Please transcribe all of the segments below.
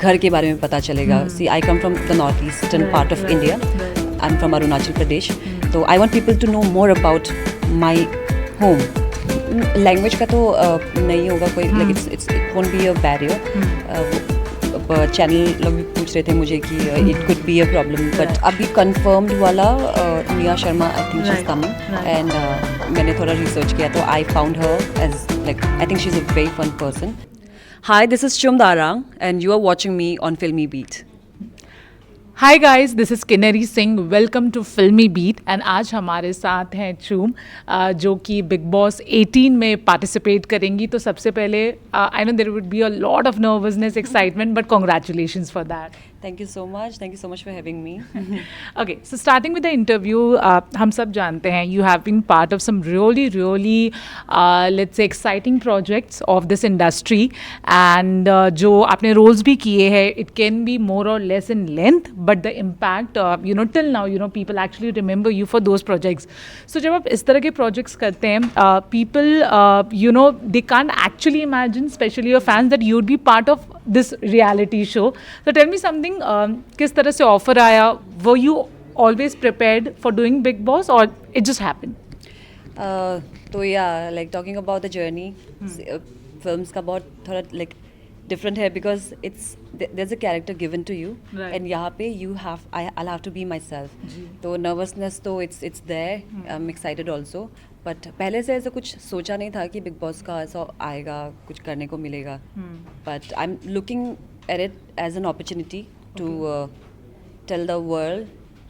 घर के बारे में पता चलेगा. See, I come from the northeastern part of India. I'm from Arunachal Pradesh. So I want people to know more about my home. Language का तो नहीं होगा कोई, like it won't be a barrier. Channel लोग भी पूछ रहे थे मुझे कि it could be a problem, but अभी confirmed वाला Nia Sharma, I think she's coming, and मैंने थोड़ा research किया तो I found her as like I think she's a very fun person. Hi, this is Chum Darang and you are watching me on Filmy Beat. Hi guys, this is Kinnari Singh. Welcome to Filmy Beat. And आज हमारे साथ हैं चूम, जो कि big boss 18 में participate करेंगी. तो सबसे पहले I know there would be a lot of nervousness, excitement, but congratulations for that. Thank you so much. Thank you so much for having me. Okay, so starting with the interview, हम सब जानते हैं you have been part of some really let's say exciting projects of this industry, and जो आपने roles भी किए हैं, it can be more or less in length, but the impact till now people actually remember you for those projects. So जब आप इस तरह के projects करते हैं, people they can't actually imagine, especially your fans, that you would be part of this reality show. So tell me something, किस तरह से ऑफर आया? Were you always prepared for doing Big Boss or it just happened? तो yeah, like talking about the journey, films का बहुत थोड़ा like different है because there's a character given to you, right. And यहाँ पे I'll have to be myself. तो nervousness तो it's there. I'm excited also. But पहले से ऐसा कुछ सोचा नहीं था कि बिग बॉस का ऐसा आएगा, कुछ करने को मिलेगा. But I'm looking at it as an opportunity to tell the world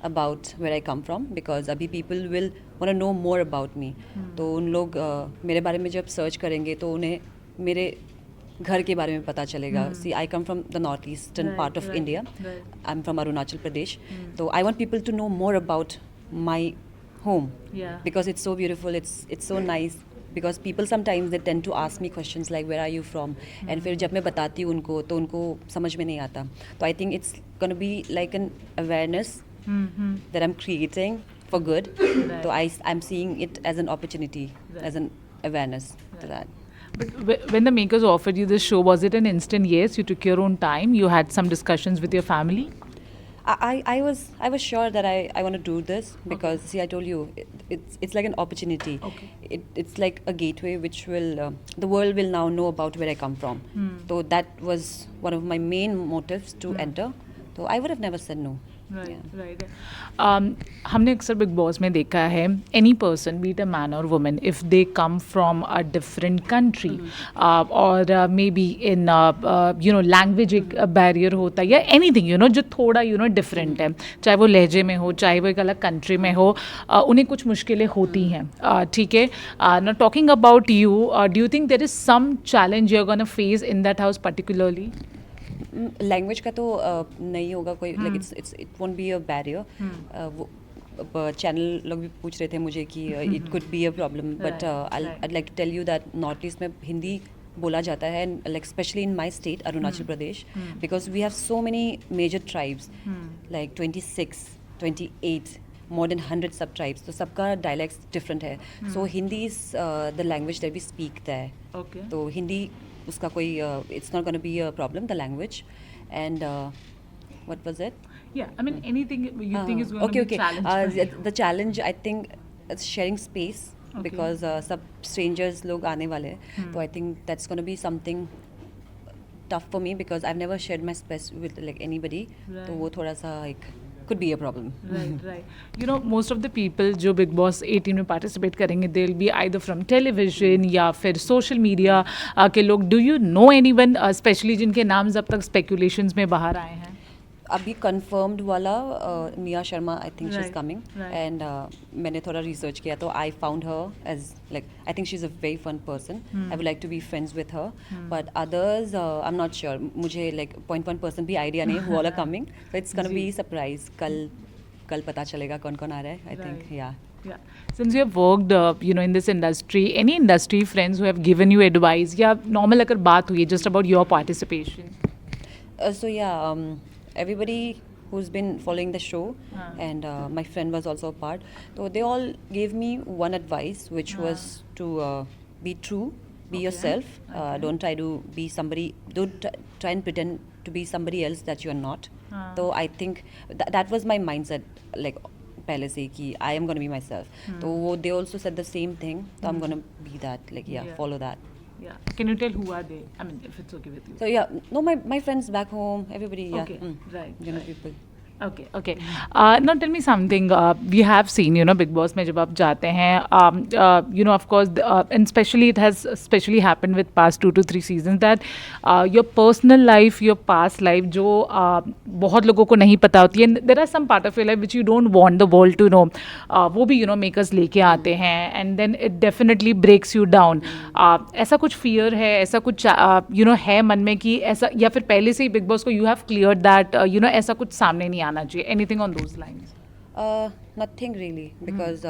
about where I come from, because अभी people will want to know more about me. तो उन लोग मेरे बारे में जब सर्च करेंगे तो उन्हें मेरे घर के बारे में पता चलेगा. See, I come from the northeastern part of India. I'm from Arunachal Pradesh. So I want people to know more about my home, because it's so beautiful, it's so nice. Because people sometimes they tend to ask me questions like where are you from, and फिर जब मैं बताती हूँ उनको तो उनको समझ में नहीं आता. तो I think it's gonna be like an awareness that I'm creating for good. So I'm seeing it as an opportunity, as an awareness to that. But when the makers offered you this show, was it an instant yes? You took your own time? You had some discussions with your family? I was sure that I want to do this because see, I told you it's like an opportunity. Okay. It's like a gateway which will the world will now know about where I come from. So that was one of my main motives to enter. So I would have never said no. Right. हमने अक्सर big boss में देखा है, any person, be it a man or women, if they come from a different country or may be in language एक barrier होता है या anything जो थोड़ा डिफरेंट है, चाहे वो लहजे में हो, चाहे वो एक अलग कंट्री में हो, उन्हें कुछ मुश्किलें होती हैं. ठीक है. Now talking about you, do you think there is some challenge you are gonna face in that house particularly? Language का तो नहीं होगा कोई, like it won't be a barrier. Channel लोग भी पूछ रहे थे मुझे कि it could be a problem, but I'd like to tell you that north east में हिंदी बोला जाता है, like specially in my state Arunachal Pradesh, because we have so many major tribes, like 26, 28, more than 100 sub tribes. तो सबका dialects different है. So Hindi is the language that we speak there. तो हिंदी उसका कोई it's not going to be a problem, the language. And what was it? Yeah, I mean anything you think is going to be challenge. The challenge, I think, is sharing space, because सब strangers लोग आने वाले हैं. So I think that's going to be something tough for me because I've never shared my space with like anybody. तो वो थोड़ा सा like could be a problem. Right. Most of the people जो Big Boss 18 में participate करेंगे, they'll be either from television या फिर social media के लोग. Do you know anyone, especially जिनके नाम अब तक speculations में बाहर आए हैं? अभी confirmed वाला Nia Sharma, I think she's coming, and मैंने थोड़ा research किया तो I found her as like I think she's a very fun person. I would like to be friends with her. But others I'm not sure. मुझे like 0.1% भी idea नहीं who all are coming. So it's gonna be surprise. कल पता चलेगा कौन कौन आ रहा है. I think yeah. Since you have worked in this industry, any industry friends who have given you advice या normal अगर बात हुई just about your participation? So yeah, everybody who's been following the show, and my friend was also a part. So they all gave me one advice, which was to be true Be yourself. Don't try to be somebody. Don't try and pretend to be somebody else that you are not. So I think that was my mindset, like पहले से ही कि I am gonna be myself. तो वो they also said the same thing. So I'm gonna be that. Like Yeah. follow that. Yeah. Can you tell who are they? I mean, if it's okay with you. So yeah, no, my friends back home, everybody. Yeah. Okay, right, You know right. people. Okay, okay. Now tell me something. We have seen, Big Boss में जब आप जाते हैं, of course, and especially it has especially happened with past 2 to 3 seasons that your personal life, your past life, जो बहुत लोगों को नहीं पता होती है, and there are some part of your life which you don't want the world to know. वो भी makers लेके आते हैं, and then it definitely breaks you down. ऐसा कुछ fear है, ऐसा कुछ है मन में कि ऐसा, या फिर पहले से ही Big Boss को you have cleared that ऐसा कुछ सामने नहीं आना चाहिए, anything on those lines? Nothing really, because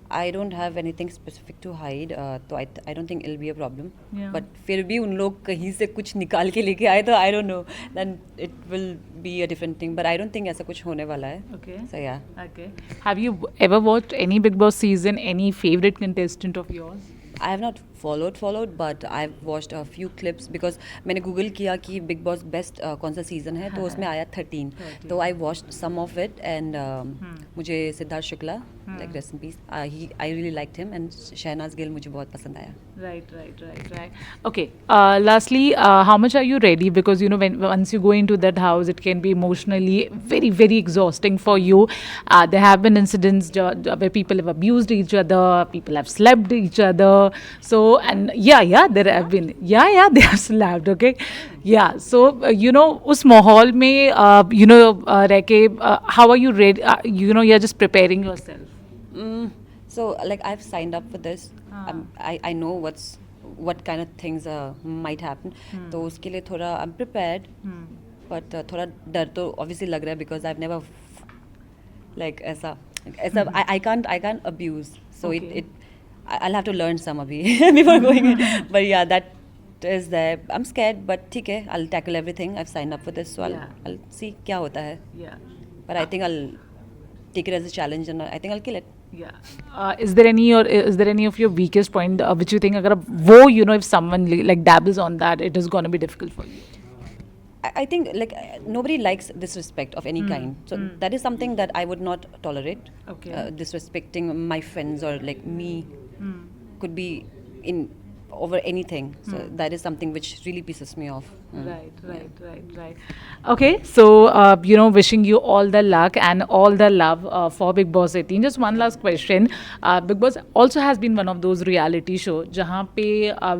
I don't have anything specific to hide. तो I don't think it'll be a problem. Yeah. But फिर भी उन लोग कहीं से कुछ निकाल के लेके आए तो I don't know. Then it will be a different thing. But I don't think ऐसा कुछ होने वाला है. Okay. So yeah. Okay. Have you ever watched any Big Boss season? Any favorite contestant of yours? I have not followed, but I've watched a few clips because मैंने Google किया कि big boss best कौन सा season है तो उसमें आया 13. तो I watched some of it and मुझे Siddharth Shukla, like rest in peace, I really liked him, and Shehnaaz Gill मुझे बहुत पसंद आया. Right. Okay. Lastly, how much are you ready? Because when once you go into that house, it can be emotionally very, very exhausting for you. There have been incidents where people have abused each other, people have slapped each other. So and there have been they have slapped. Okay, yeah. So उस माहौल में रह के how are you ready? You're just preparing yourself. So like I've signed up for this. I know what kind of things might happen. तो उसके लिए थोड़ा I'm prepared. But थोड़ा डर तो obviously लग रहा है because I've never like ऐसा I can't abuse. So Okay. I'll have to learn some abhi before going in. But yeah, that is there. I'm scared, but ठीक है, I'll tackle everything. I've signed up for this, so I'll see क्या होता है. Yeah. But I think I'll take it as a challenge and I think I'll kill it. Yeah. Is there any of your weakest point which you think अगर अब वो if someone like dabbles on that, it is going to be difficult for you? I think like nobody likes disrespect of any kind. So that is something that I would not tolerate. Okay. Disrespecting my friends or like me could be in over anything. So that is something which really pisses me off. Right. Okay, so wishing you all the luck and all the love for Big Boss 18. Just one last question. Big Boss also has been one of those reality shows जहाँ पे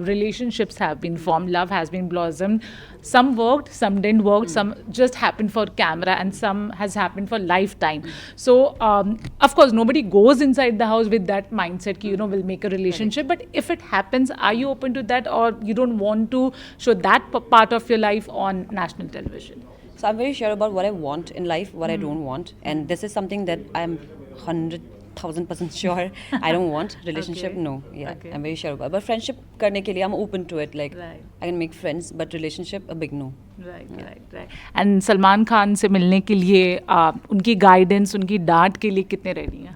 relationships have been formed, love has been blossomed. Some worked, some didn't work, some just happened for camera, and some has happened for lifetime. So of course nobody goes inside the house with that mindset कि we'll make a relationship. But if it happens, are you open to that, or you don't want to show that part of your life on national television? So I'm very sure about what I want in life, what I don't want, and this is something that I'm 100,000% sure I don't want. Relationship, Okay. no. Yeah, Okay. I'm very sure about. But friendship करने के लिए I'm open to it. Like Right. I can make friends, but relationship a big no. Right. And Salman Khan से मिलने के लिए उनकी guidance, उनकी डांट के लिए कितने रेडी हैं?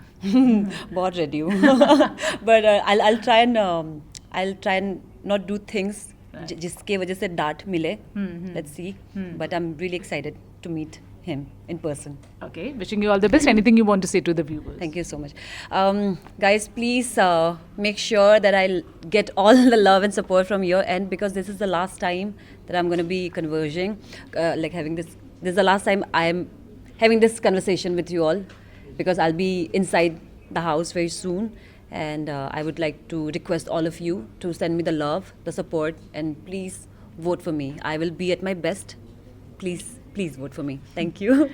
बहुत ready हूँ. But I'll try and not do things जिसके वजह से डांट मिले. Let's see. But I'm really excited to meet him in person. Okay, wishing you all the best. Anything you want to say to the viewers? Thank you so much. Guys, please make sure that I get all the love and support from your end, because this is the last time that I'm going to be conversing, like having this. This is the last time I'm having this conversation with you all, because I'll be inside the house very soon. And I would like to request all of you to send me the love, the support, and please vote for me. I will be at my best. Please vote for me. Thank you.